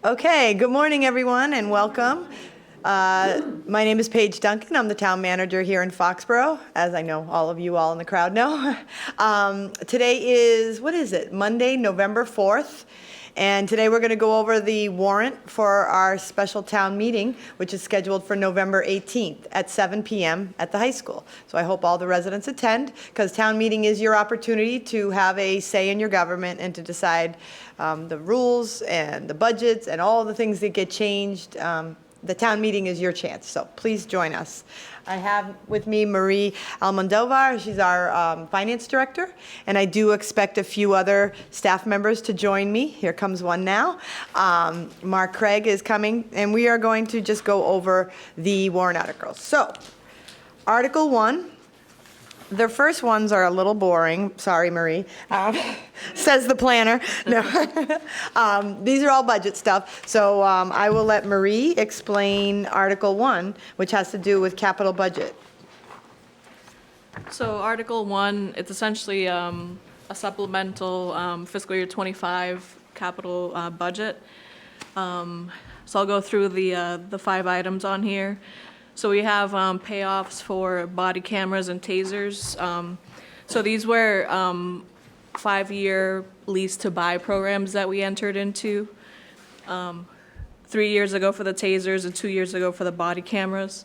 Okay, good morning, everyone, and welcome. My name is Paige Duncan. I'm the town manager here in Foxborough, as I know all of you all in the crowd know. Today is, what is it, Monday, November 4th. And today we're going to go over the warrant for our special town meeting, which is scheduled for November 18th at 7 p.m. at the high school. So I hope all the residents attend, because town meeting is your opportunity to have a say in your government and to decide the rules and the budgets and all the things that get changed. The town meeting is your chance, so please join us. I have with me Marie Almondovar. She's our finance director, and I do expect a few other staff members to join me. Here comes one now. Mark Craig is coming, and we are going to just go over the warrant articles. So, Article 1. The first ones are a little boring. Sorry, Marie. Says the planner. No. These are all budget stuff. So I will let Marie explain Article 1, which has to do with capital budget. So Article 1, it's essentially a supplemental fiscal year 25 capital budget. So I'll go through the 5 items on here. So we have payoffs for body cameras and tasers. So these were 5-year lease to buy programs that we entered into 3 years ago for the tasers and 2 years ago for the body cameras.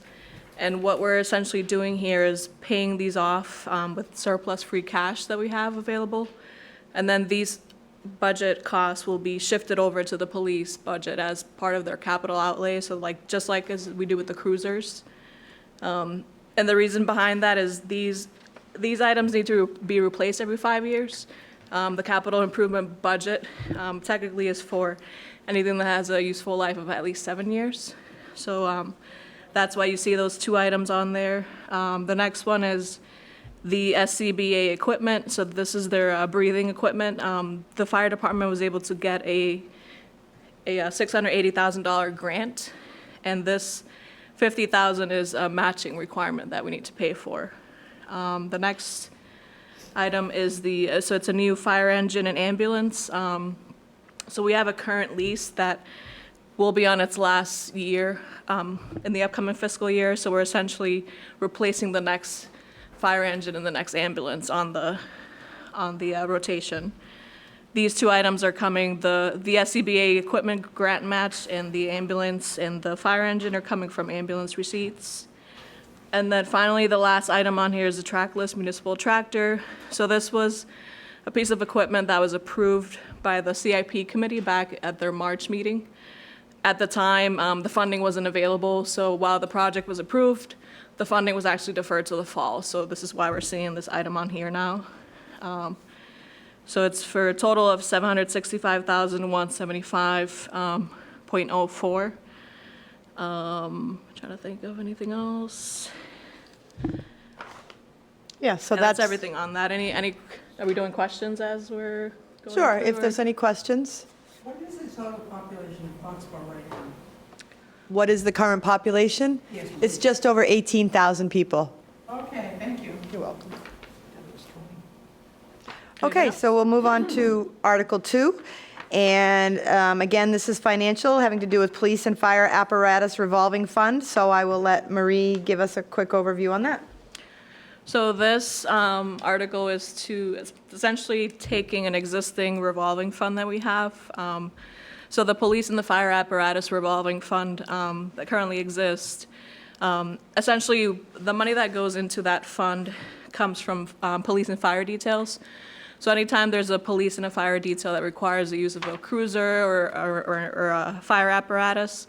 And what we're essentially doing here is paying these off with surplus free cash that we have available. And then these budget costs will be shifted over to the police budget as part of their capital outlay, so just like as we do with the cruisers. And the reason behind that is these items need to be replaced every 5 years. The capital improvement budget technically is for anything that has a useful life of at least 7 years. So that's why you see those 2 items on there. The next one is the SCBA equipment. So this is their breathing equipment. The fire department was able to get a $680,000 grant, and this $50,000 is a matching requirement that we need to pay for. The next item is so it's a new fire engine and ambulance. So we have a current lease that will be on its last year in the upcoming fiscal year. So we're essentially replacing the next fire engine and the next ambulance on the rotation. These 2 items are coming, the SCBA equipment grant match and the ambulance and the fire engine are coming from ambulance receipts. And then finally, the last item on here is the trackless municipal tractor. So this was a piece of equipment that was approved by the CIP committee back at their March meeting. At the time, the funding wasn't available, so while the project was approved, the funding was actually deferred to the fall, so this is why we're seeing this item on here now. So it's for a total of $765,175.04. Trying to think of anything else. Yeah, so that's everything on that. Any? Are we doing questions as we're going Sure, through, if there's any questions. What is the total population of Foxborough right now? What is the current population? Yes, please. It's just over 18,000 people. Okay, thank you. You're welcome. Okay, so we'll move on to Article 2. And again, this is financial, having to do with police and fire apparatus revolving fund. So I will let Marie give us a quick overview on that. So this article is essentially taking an existing revolving fund that we have. So the police and the fire apparatus revolving fund that currently exists, essentially the money that goes into that fund comes from police and fire details. So anytime there's a police and a fire detail that requires the use of a cruiser or a fire apparatus,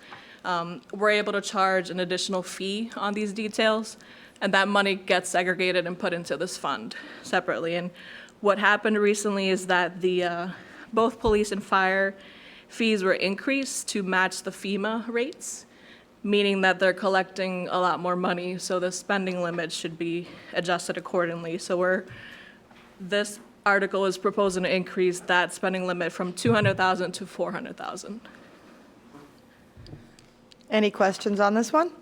we're able to charge an additional fee on these details, and that money gets segregated and put into this fund separately. And what happened recently is that both police and fire fees were increased to match the FEMA rates, meaning that they're collecting a lot more money, so the spending limit should be adjusted accordingly. So this article is proposing to increase that spending limit from $200,000 to $400,000. Any questions on this one?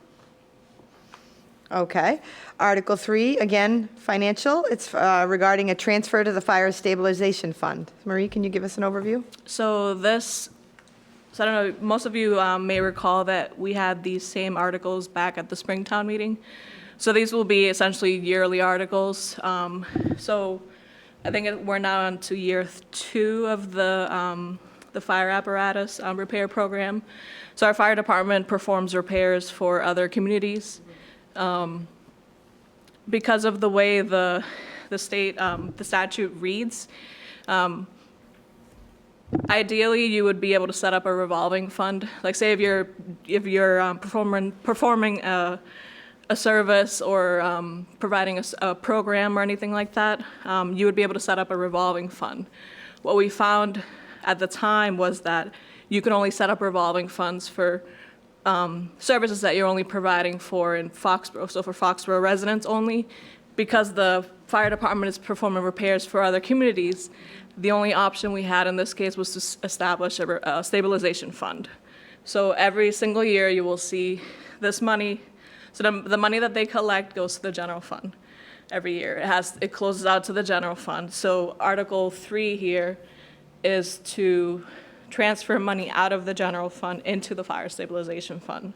Okay. Article 3, again, financial. It's regarding a transfer to the Fire Stabilization Fund. Marie, can you give us an overview? So this So I don't know, most of you may recall that we had these same articles back at the Springtown meeting. So these will be essentially yearly articles. So I think we're now on to year 2 of the fire apparatus repair program. So our fire department performs repairs for other communities. Because of the way the statute reads, ideally, you would be able to set up a revolving fund. Like, say if you're performing a service or providing a program or anything like that, you would be able to set up a revolving fund. What we found at the time was that you can only set up revolving funds for services that you're only providing for in Foxborough, so for Foxborough residents only. Because the fire department is performing repairs for other communities, the only option we had in this case was to establish a stabilization fund. So every single year you will see this money, so the money that they collect goes to the general fund every year. It closes out to the general fund. So Article 3 here is to transfer money out of the general fund into the fire stabilization fund.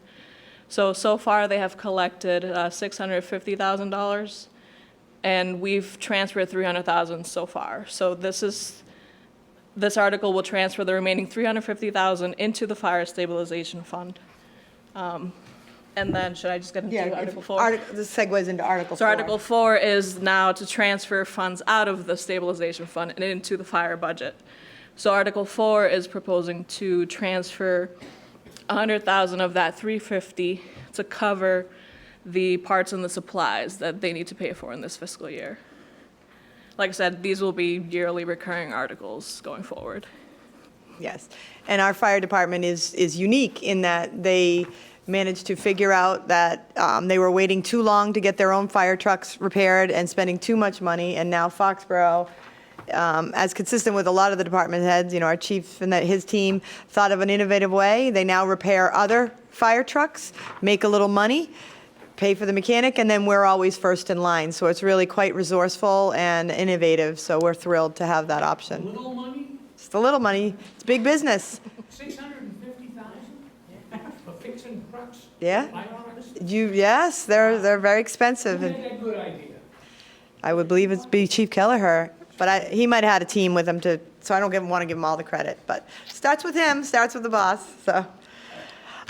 So far they have collected $650,000. And we've transferred $300,000 so far. So this article will transfer the remaining $350,000 into the fire stabilization fund. And then, should I just get into Article 4? This segues into Article 4. So Article 4 is now to transfer funds out of the stabilization fund and into the fire budget. So Article 4 is proposing to transfer $100,000 of that $350,000 to cover the parts and the supplies that they need to pay for in this fiscal year. Like I said, these will be yearly recurring articles going forward. Yes, and our fire department is unique in that they managed to figure out that they were waiting too long to get their own fire trucks repaired and spending too much money, and now Foxborough, as consistent with a lot of the department heads, our chief and his team thought of an innovative way. They now repair other fire trucks, make a little money, pay for the mechanic, and then we're always first in line. So it's really quite resourceful and innovative, so we're thrilled to have that option. Little money, It's the little money. It's big business. 650,000 for fixing trucks. Yeah. My honest, Yes, they're very expensive. who And had that good idea? I would believe it'd be Chief Kelleher, but he might have had a team with him so I don't want to give him all the credit. But starts with him, starts with the boss, so.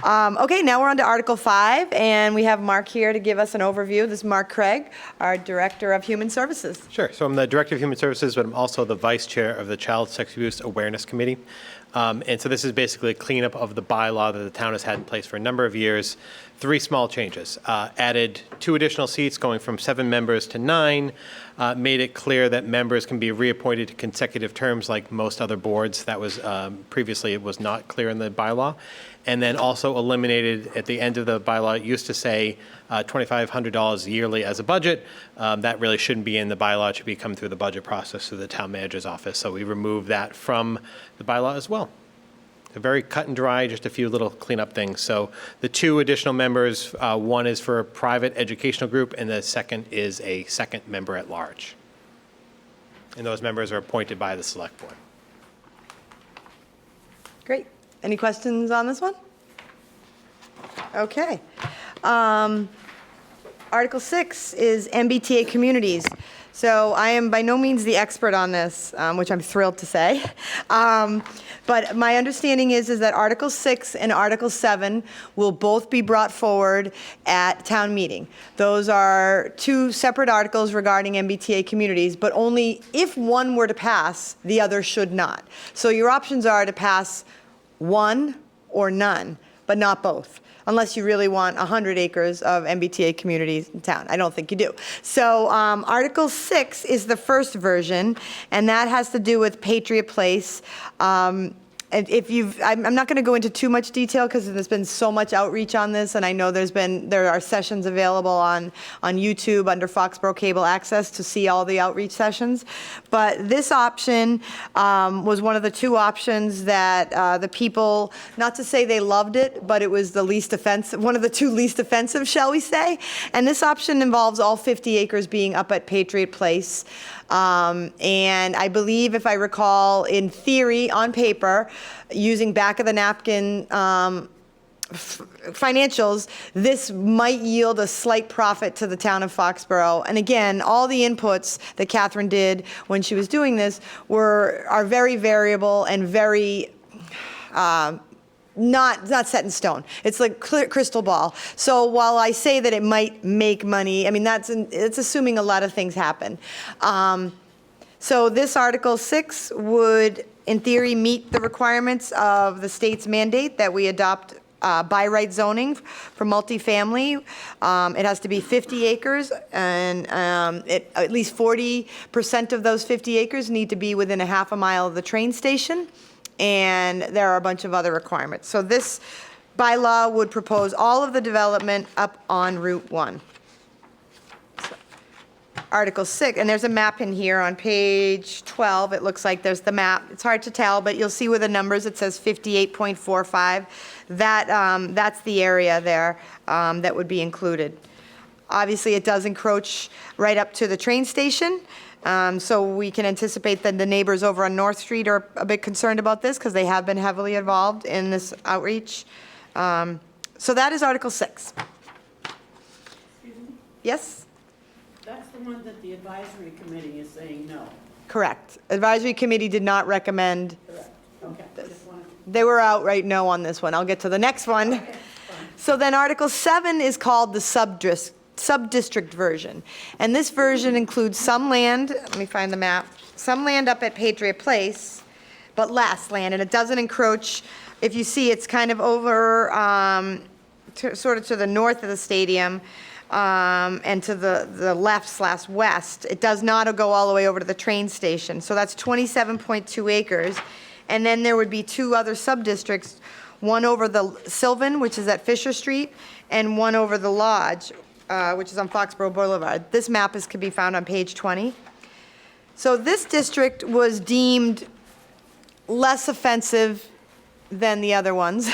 Okay, now we're on to Article 5, and we have Mark here to give us an overview. This is Mark Craig, our Director of Human Services. Sure. So I'm the Director of Human Services, but I'm also the Vice Chair of the Child Sex Abuse Awareness Committee. And so this is basically a cleanup of the bylaw that the town has had in place for a number of years. 3 small changes. Added 2 additional seats, going from 7 members to 9. Made it clear that members can be reappointed to consecutive terms like most other boards. That was previously it was not clear in the bylaw. And then also eliminated at the end of the bylaw, it used to say $2,500 yearly as a budget. That really shouldn't be in the bylaw. It should be come through the budget process through the town manager's office. So we removed that from the bylaw as well. They're very cut and dry, just a few little cleanup things. So the 2 additional members, one is for a private educational group, and the second is a second member at large. And those members are appointed by the select board. Great. Any questions on this one? Okay. Article 6 is MBTA communities. So I am by no means the expert on this, which I'm thrilled to say. But my understanding is that Article 6 and Article 7 will both be brought forward at town meeting. Those are 2 separate articles regarding MBTA communities, but only if one were to pass, the other should not. So your options are to pass one or none, but not both, unless you really want 100 acres of MBTA communities in town. I don't think you do. So Article 6 is the first version, and that has to do with Patriot Place. And I'm not going to go into too much detail because there's been so much outreach on this, and I know there are sessions available on YouTube under Foxborough Cable Access to see all the outreach sessions. But this option was one of the 2 options that the people, not to say they loved it, but it was the least offensive, one of the 2 least offensive, shall we say. And this option involves all 50 acres being up at Patriot Place. And I believe, if I recall, in theory, on paper, using back of the napkin financials, this might yield a slight profit to the town of Foxborough. And again, all the inputs that Catherine did when she was doing this are very variable and very not set in stone. It's like crystal ball. So while I say that it might make money, I mean, it's assuming a lot of things happen. So this Article 6 would, in theory, meet the requirements of the state's mandate that we adopt by right zoning for multifamily. It has to be 50 acres, and at least 40% of those 50 acres need to be within a half a mile of the train station, and there are a bunch of other requirements. So this bylaw would propose all of the development up on Route 1. Article 6, and there's a map in here on page 12. It looks like there's the map. It's hard to tell, but you'll see with the numbers, it says 58.45. That's the area there that would be included. Obviously, it does encroach right up to the train station, so we can anticipate that the neighbors over on North Street are a bit concerned about this because they have been heavily involved in this outreach. So that is Article 6. Excuse me? Yes? That's the one that the advisory committee is saying no. Correct. Advisory committee did not recommend. Correct. Okay. Just wanted to- They were outright no on this one. I'll get to the next one. Okay, fine. So then Article 7 is called the subdistrict version. And this version includes some land, let me find the map, some land up at Patriot Place, but less land, and it doesn't encroach. If you see, it's kind of over, sort of to the north of the stadium, and to the left/west. It does not go all the way over to the train station. So that's 27.2 acres. And then there would be two other subdistricts, one over the Sylvan, which is at Fisher Street, and one over the Lodge, which is on Foxborough Boulevard. This map can be found on page 20. So this district was deemed less offensive than the other ones,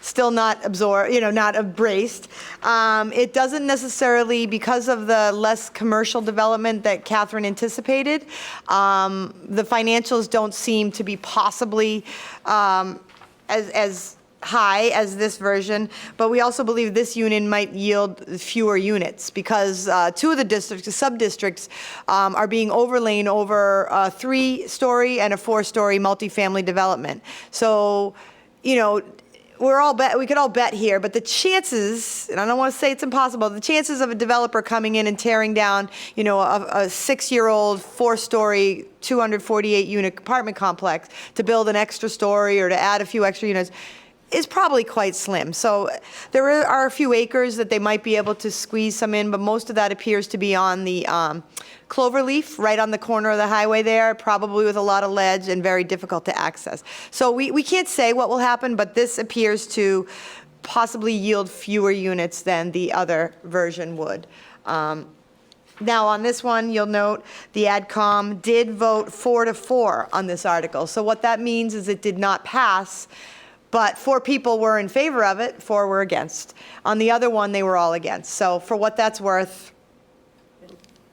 still not not embraced. It doesn't necessarily, because of the less commercial development that Catherine anticipated, the financials don't seem to be possibly as high as this version, but we also believe this unit might yield fewer units because two of the sub-districts are being overlain over a 3-story and a 4-story multifamily development. So, we could all bet here, but the chances, and I don't want to say it's impossible, the chances of a developer coming in and tearing down, a 6-year-old, 4-story, 248-unit apartment complex to build an extra story or to add a few extra units is probably quite slim. So there are a few acres that they might be able to squeeze some in, but most of that appears to be on the Cloverleaf, right on the corner of the highway there, probably with a lot of ledge and very difficult to access. So we can't say what will happen, but this appears to possibly yield fewer units than the other version would. Now, on this one, you'll note the AdCom did vote 4-4 on this article. So what that means is it did not pass, but 4 people were in favor of it, 4 were against. On the other one, they were all against. So for what that's worth,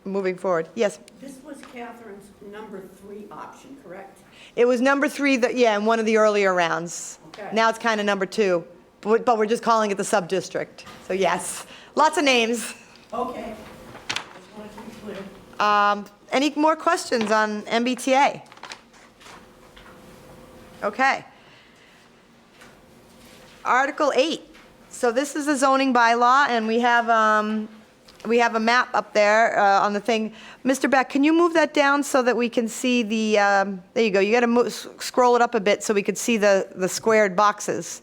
moving forward. Yes? This was Catherine's number 3 option, correct? It was number 3, in one of the earlier rounds. Okay. Now it's kind of number 2, but we're just calling it the sub-district. So yes, lots of names. Okay. Just wanted to be clear. Any more questions on MBTA? Okay. Article 8. So this is a zoning bylaw, and we have a map up there on the thing. Mr. Beck, can you move that down so that we can see the, there you go. You got to scroll it up a bit so we could see the squared boxes.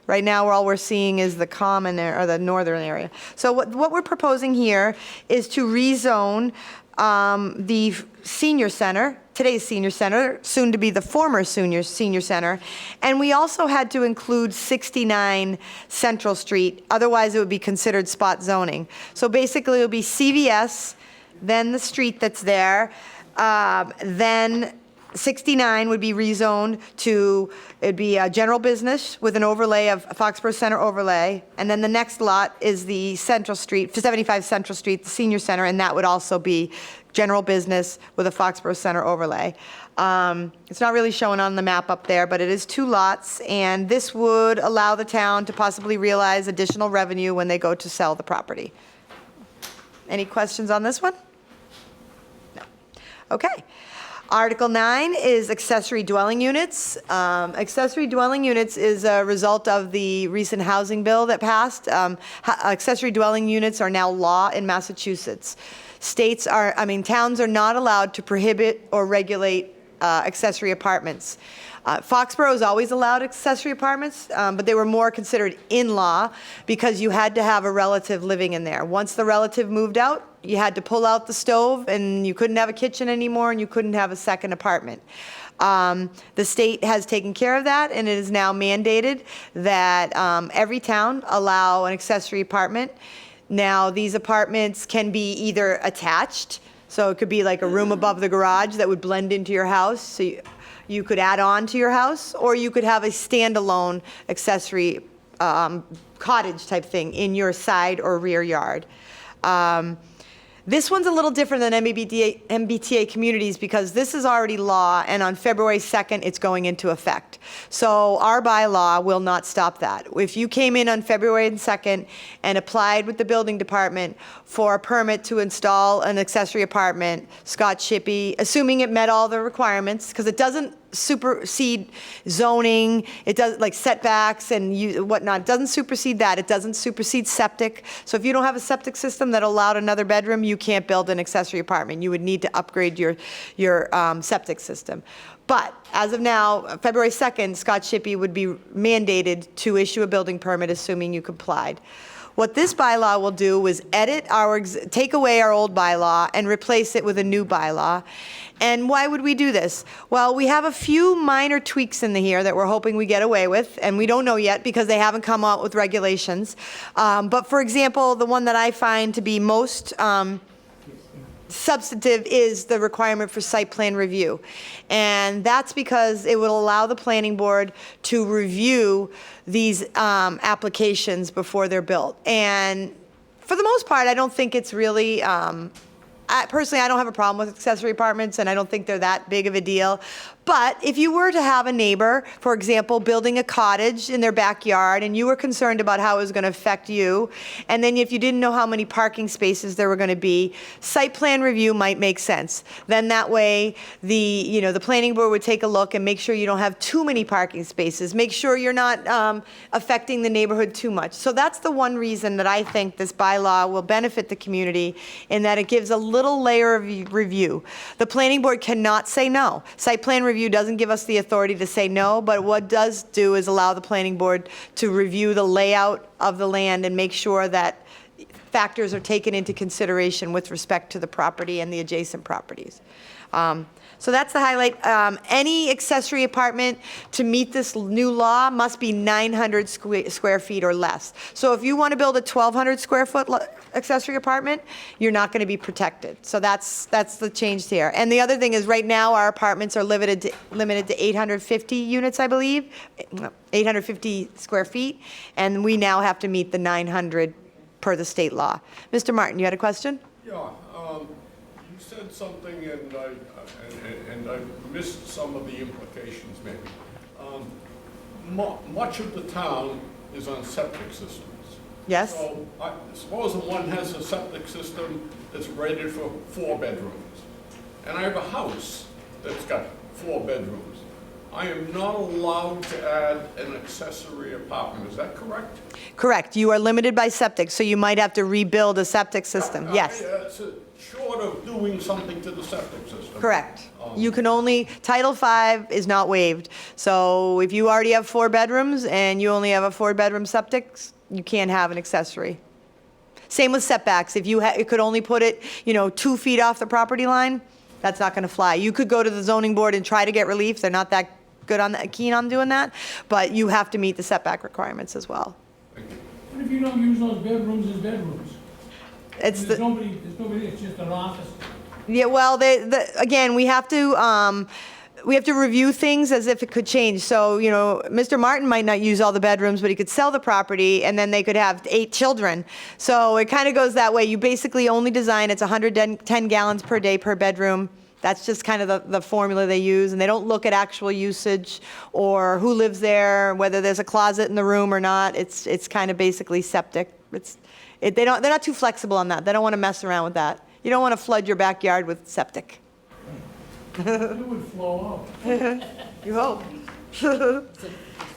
Right now, all we're seeing is the common or the northern area. So what we're proposing here is to rezone the senior center, today's senior center, soon to be the former senior center, and we also had to include 69 Central Street, otherwise it would be considered spot zoning. So basically it would be CVS, then the street that's there, then 69 would be rezoned to, it'd be a general business with an overlay of Foxborough Center overlay. And then the next lot is the Central Street, 75 Central Street, the senior center, and that would also be general business with a Foxborough Center overlay. It's not really shown on the map up there, but it is 2 lots, and this would allow the town to possibly realize additional revenue when they go to sell the property. Any questions on this one? No. Okay. Article 9 is accessory dwelling units. Accessory dwelling units is a result of the recent housing bill that passed. Accessory dwelling units are now law in Massachusetts. Towns are not allowed to prohibit or regulate accessory apartments. Foxborough has always allowed accessory apartments, but they were more considered in-law because you had to have a relative living in there. Once the relative moved out, you had to pull out the stove, and you couldn't have a kitchen anymore, and you couldn't have a second apartment. The state has taken care of that, and it is now mandated that every town allow an accessory apartment. Now, these apartments can be either attached, so it could be like a room above the garage that would blend into your house, so you could add on to your house, or you could have a standalone accessory cottage type thing in your side or rear yard. This one's a little different than MBTA communities because this is already law, and on February 2nd, it's going into effect. So our bylaw will not stop that. If you came in on February 2nd and applied with the building department for a permit to install an accessory apartment, Scott Shippey, assuming it met all the requirements, because it doesn't supersede zoning, it does like setbacks and whatnot. It doesn't supersede that. It doesn't supersede septic. So if you don't have a septic system that allowed another bedroom, you can't build an accessory apartment. You would need to upgrade your septic system. But as of now, February 2nd, Scott Shippey would be mandated to issue a building permit, assuming you complied. What this bylaw will do is take away our old bylaw and replace it with a new bylaw. And why would we do this? Well, we have a few minor tweaks in here that we're hoping we get away with, and we don't know yet because they haven't come out with regulations. But for example, the one that I find to be most substantive is the requirement for site plan review. And that's because it will allow the planning board to review these applications before they're built. And for the most part, I don't think it's really, personally, I don't have a problem with accessory apartments, and I don't think they're that big of a deal. But if you were to have a neighbor, for example, building a cottage in their backyard, and you were concerned about how it was going to affect you, and then if you didn't know how many parking spaces there were going to be, site plan review might make sense. Then that way, the planning board would take a look and make sure you don't have too many parking spaces. Make sure you're not affecting the neighborhood too much. So that's the one reason that I think this bylaw will benefit the community, in that it gives a little layer of review. The planning board cannot say no. Site plan review doesn't give us the authority to say no, but what it does do is allow the planning board to review the layout of the land and make sure that factors are taken into consideration with respect to the property and the adjacent properties. So that's the highlight. Any accessory apartment to meet this new law must be 900 square feet or less. So if you want to build a 1,200 square foot accessory apartment, you're not going to be protected. So that's the change here. And the other thing is, right now our apartments are limited to 850 units, I believe, 850 square feet, and we now have to meet the 900 per the state law. Mr. Martin, you had a question? Yeah, you said something and I missed some of the implications maybe. Much of the town is on septic systems. Yes? So I suppose that one has a septic system that's rated for 4 bedrooms. And I have a house that's got 4 bedrooms. I am not allowed to add an accessory apartment, is that correct? Correct. You are limited by septic, so you might have to rebuild a septic system. Yes. Short of doing something to the septic system. Correct. You can only, Title V is not waived. So if you already have 4 bedrooms and you only have a 4-bedroom septic, you can't have an accessory. Same with setbacks. If you could only put it, 2 feet off the property line, that's not going to fly. You could go to the zoning board and try to get relief. They're not that keen on doing that, but you have to meet the setback requirements as well. What if you don't use those bedrooms as bedrooms? There's nobody, it's just an office. Yeah, well, again, we have to, we have to review things as if it could change. So, you know, Mr. Martin might not use all the bedrooms, but he could sell the property, and then they could have 8 children. So it kind of goes that way. You basically only design, it's 110 gallons per day per bedroom. That's just kind of the formula they use, and they don't look at actual usage or who lives there, whether there's a closet in the room or not. It's kind of basically septic. They're not too flexible on that. They don't want to mess around with that. You don't want to flood your backyard with septic. It would flow out. You hope.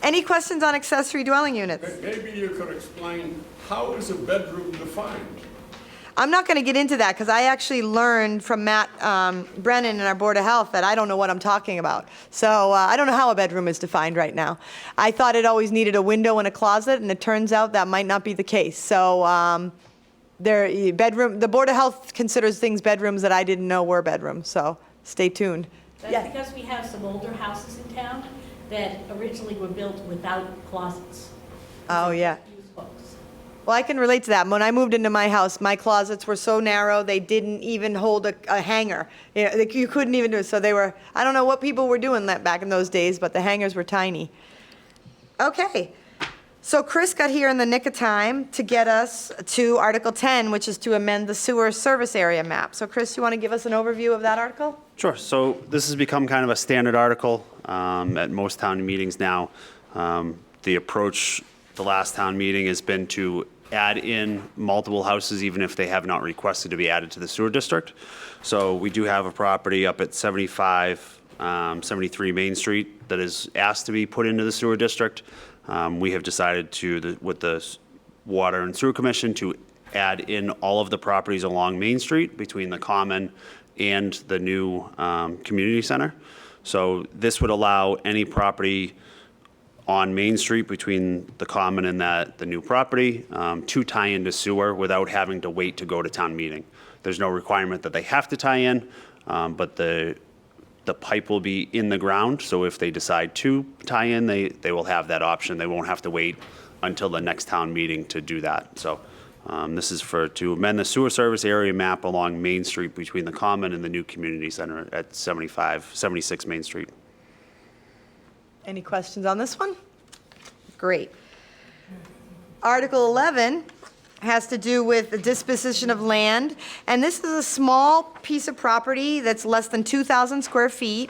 Any questions on accessory dwelling units? Maybe you could explain, how is a bedroom defined? I'm not going to get into that because I actually learned from Matt Brennan in our Board of Health that I don't know what I'm talking about. So I don't know how a bedroom is defined right now. I thought it always needed a window and a closet, and it turns out that might not be the case. So the Board of Health considers things bedrooms that I didn't know were bedrooms. So stay tuned. That's because we have some older houses in town that originally were built without closets. Oh, yeah. Use hooks. Well, I can relate to that. When I moved into my house, my closets were so narrow, they didn't even hold a hanger. You know, you couldn't even do it. So they were, I don't know what people were doing that back in those days, but the hangers were tiny. Okay. So Chris got here in the nick of time to get us to Article 10, which is to amend the sewer service area map. So Chris, you want to give us an overview of that article? Sure. So this has become kind of a standard article at most town meetings now. The approach the last town meeting has been to add in multiple houses even if they have not requested to be added to the sewer district. So we do have a property up at 73 Main Street that is asked to be put into the sewer district. We have decided with the Water and Sewer Commission to add in all of the properties along Main Street between the Common and the new community center. So this would allow any property on Main Street between the Common and the new property to tie into sewer without having to wait to go to town meeting. There's no requirement that they have to tie in, but the pipe will be in the ground, so if they decide to tie in, they will have that option. They won't have to wait until the next town meeting to do that. So this is to amend the sewer service area map along Main Street between the Common and the new community center at 76 Main Street. Any questions on this one? Great. Article 11 has to do with the disposition of land, and this is a small piece of property that's less than 2,000 square feet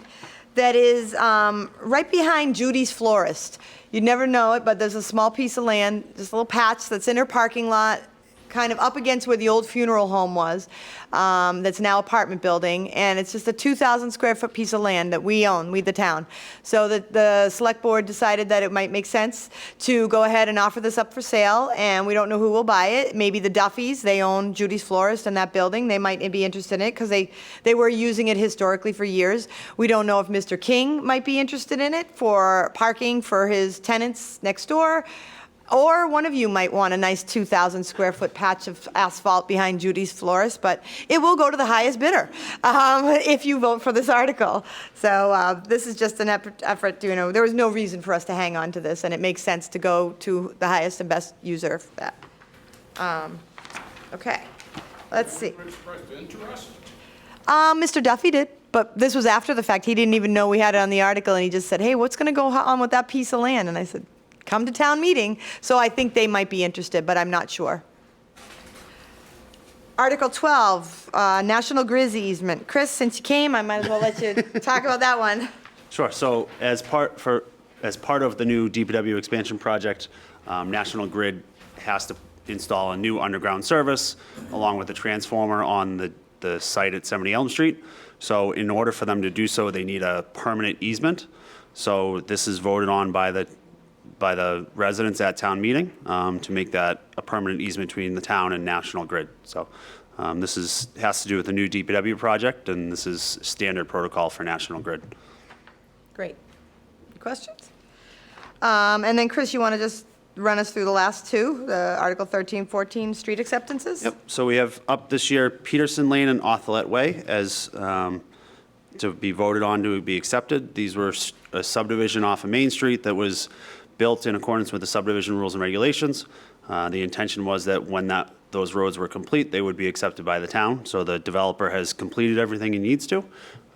that is right behind Judy's Florist. You'd never know it, but there's a small piece of land, just a little patch that's in her parking lot, kind of up against where the old funeral home was, that's now apartment building, and it's just a 2,000 square foot piece of land that we own, we the town. So the select board decided that it might make sense to go ahead and offer this up for sale, and we don't know who will buy it. Maybe the Duffys, they own Judy's Florist and that building, they might be interested in it because they were using it historically for years. We don't know if Mr. King might be interested in it for parking for his tenants next door. Or one of you might want a nice 2,000 square foot patch of asphalt behind Judy's Florist, but it will go to the highest bidder if you vote for this article. So this is just an effort to, there was no reason for us to hang on to this, and it makes sense to go to the highest and best user for that. Okay, let's see. Who expressed interest? Mr. Duffy did, but this was after the fact. He didn't even know we had it on the article, and he just said, hey, what's going to go on with that piece of land? And I said, come to town meeting. So I think they might be interested, but I'm not sure. Article 12, National Grid easement. Chris, since you came, I might as well let you talk about that one. Sure. So as part of the new DPW expansion project, National Grid has to install a new underground service along with a transformer on the site at 70 Elm Street. So in order for them to do so, they need a permanent easement. So this is voted on by the residents at town meeting to make that a permanent easement between the town and National Grid. So this has to do with the new DPW project, and this is standard protocol for National Grid. Great. Questions? And then Chris, you want to just run us through the last two, the Article 13, 14 street acceptances? Yep. So we have up this year Peterson Lane and Authelet Way as to be voted on to be accepted. These were a subdivision off of Main Street that was built in accordance with the subdivision rules and regulations. The intention was that when that those roads were complete, they would be accepted by the town. So the developer has completed everything he needs to,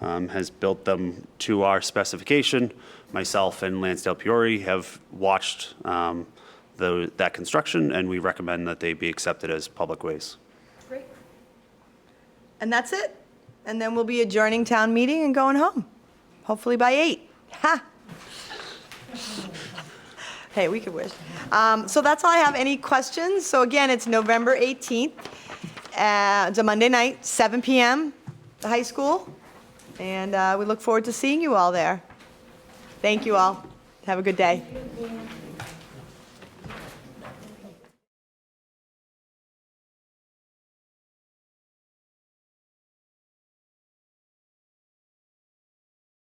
has built them to our specification. Myself and Lansdale Peoria have watched that construction, and we recommend that they be accepted as public ways. Great. And that's it. And then we'll be adjourning town meeting and going home, hopefully by 8. Ha! Hey, we could wish. So that's all I have. Any questions? So again, it's November 18th. It's a Monday night, 7 p.m., the high school. And we look forward to seeing you all there. Thank you all. Have a good day.